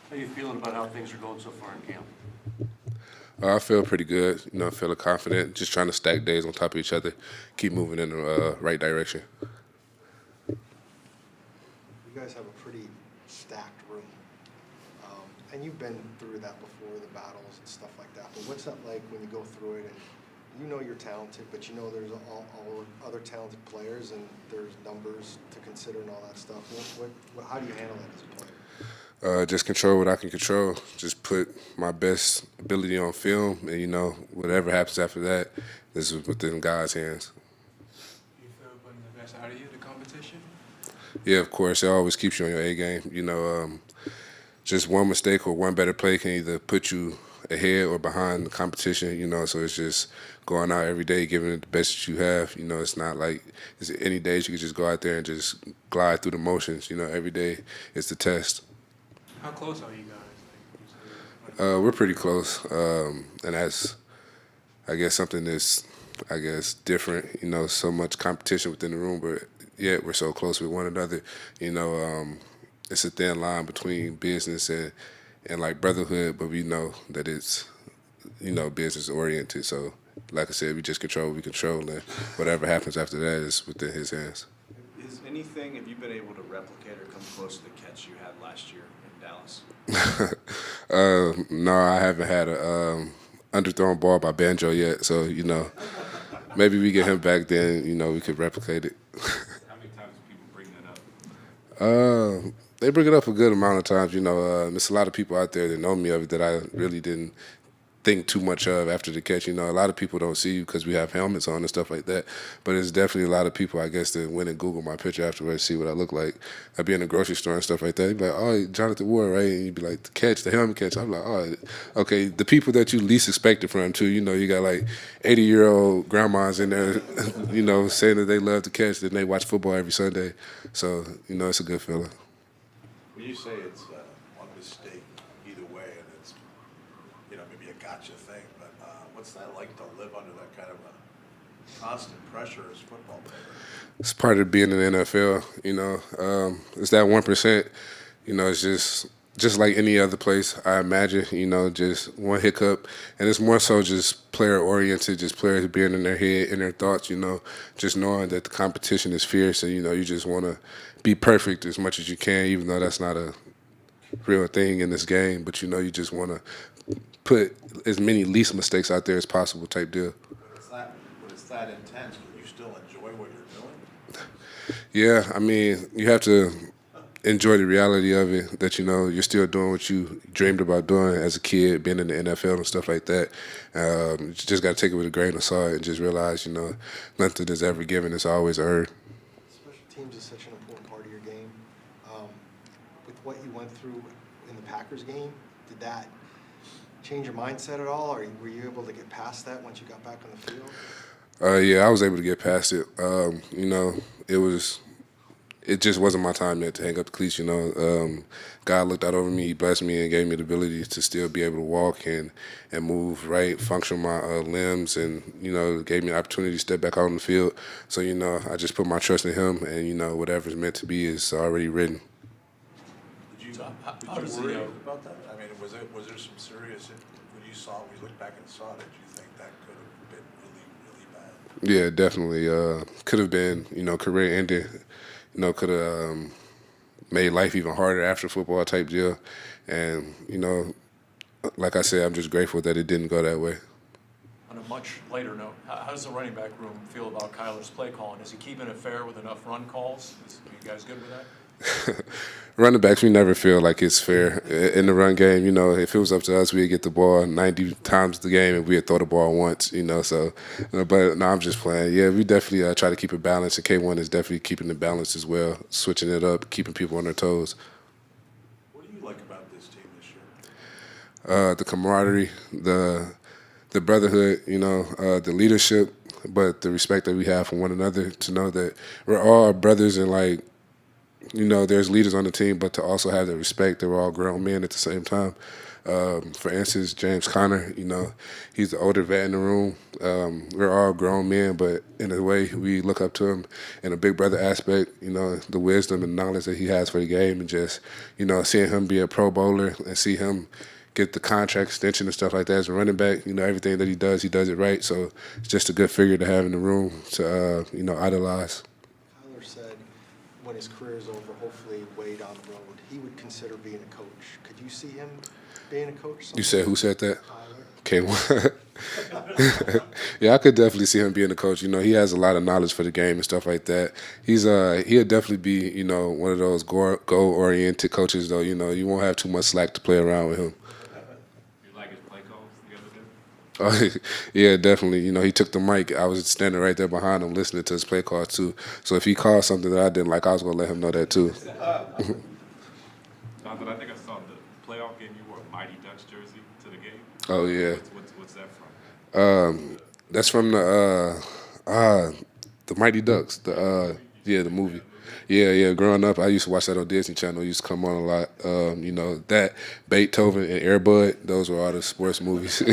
How are you feeling about how things are going so far in camp? I feel pretty good. Feeling confident. Just trying to stack days on top of each other, keep moving in the right direction. You guys have a pretty stacked room. And you've been through that before, the battles and stuff like that. But what's that like when you go through it and you know you're talented, but you know there's all other talented players and there's numbers to consider and all that stuff. How do you handle that as a player? Just control what I can control. Just put my best ability on film, and whatever happens after that, this is within God's hands. You feel putting the best out of you, the competition? Yeah, of course, it always keeps you on your A game. Just one mistake or one better play can either put you ahead or behind the competition. So it's just going out every day, giving it the best that you have. It's not like it's any days you can just go out there and just glide through the motions. Every day it's the test. How close are you guys? We're pretty close, and that's, I guess, something that's, different. So much competition within the room, but yet we're so close with one another. It's a thin line between business and like brotherhood, but we know that it's, business oriented. So, like I said, we just control what we control, and whatever happens after that is within his hands. Have you been able to replicate or come close to the catch you had last year in Dallas? No, I haven't had a underthrown ball by Banjo yet. So maybe we get him back then. We could replicate it. How many times do people bring that up? They bring it up a good amount of times. There's a lot of people out there that know me of it that I really didn't think too much of after the catch. A lot of people don't see you because we have helmets on and stuff like that. But it's definitely a lot of people, I guess, that went and Google my picture afterwards, see what I look like. I'd be in the grocery store and stuff like that. You'd be like, oh, Jonathan Ward, right? And you'd be like, the catch, the helmet catch. I'm like, oh, okay. The people that you least expected from, too. You got like 80-year-old grandmas in there, saying that they love to catch, and they watch football every Sunday. So, it's a good feeling. When you say it's one mistake either way, and it's maybe a gotcha thing, but what's that like to live under that kind of a constant pressure as a football player? It's part of being in the NFL. It's that 1%. It's just like any other place. I imagine. Just one hiccup, and it's more so just player oriented, just players being in their head, in their thoughts. Just knowing that the competition is fierce, and you just want to be perfect as much as you can, even though that's not a real thing in this game. But you just want to put as many least mistakes out there as possible, type deal. When it's that intense, can you still enjoy what you're doing? Yeah, I mean, you have to enjoy the reality of it, that you're still doing what you dreamed about doing as a kid, being in the NFL and stuff like that. You just got to take it with a grain of salt and just realize, nothing is ever given, it's always earned. Special teams is such an important part of your game. With what you went through in the Packers game, did that change your mindset at all, or were you able to get past that once you got back on the field? Yeah, I was able to get past it. It just wasn't my time yet to hang up the cleats. God looked out over me, He blessed me, and gave me the ability to still be able to walk and move right, function my limbs, and gave me the opportunity to step back out on the field. So I just put my trust in Him, and whatever's meant to be is already written. Did you, how did does you the, worry about that? I mean, was there some serious, when you looked back and saw it, did you think that could have been really, really bad? Yeah, definitely. Could have been, career ending. Could have made life even harder after football type deal. And, like I said, I'm just grateful that it didn't go that way. On a much lighter note, how does the running back room feel about Kyler's play calling? Is he keeping it fair with enough run calls? Are you guys good with that? Running backs, we never feel like it's fair in the run game. If it was up to us, we'd get the ball 90 times the game and we'd throw the ball once, So, but no, I'm just playing. Yeah, we definitely try to keep it balanced, and K1 is definitely keeping it balanced as well, switching it up, keeping people on their toes. What do you like about this team this year? The camaraderie, the brotherhood, the leadership, but the respect that we have for one another, to know that we're all brothers and like there's leaders on the team, but to also have the respect, they're all grown men at the same time. For instance, James Conner, he's the older vet in the room. We're all grown men, but in a way, we look up to him in a big brother aspect, the wisdom and knowledge that he has for the game, and just, seeing him be a Pro Bowler and see him get the contract extension and stuff like that as a running back, everything that he does it right. So it's just a good figure to have in the room to, idolize. Kyler said when his career is over, hopefully way down the road, he would consider being a coach. Could you see him being a coach someday? You said who said that? Kyler. Okay. Yeah, I could definitely see him being a coach. He has a lot of knowledge for the game and stuff like that. He'll definitely be, one of those goal-oriented coaches, though. You won't have too much slack to play around with him. You like his play calls the other day? Yeah, definitely. He took the mic. I was standing right there behind him listening to his play calls, too. So if he called something that I didn't like, I was going to let him know that, too. Jonathan, I think I saw the playoff game you wore a Mighty Ducks jersey to the game. Oh, yeah. What's that from? That's from the Mighty Ducks, the movie. Yeah. Growing up, I used to watch that on Disney Channel. It used to come on a lot. That, Beethoven, and Air Bud, those were all the sports movies.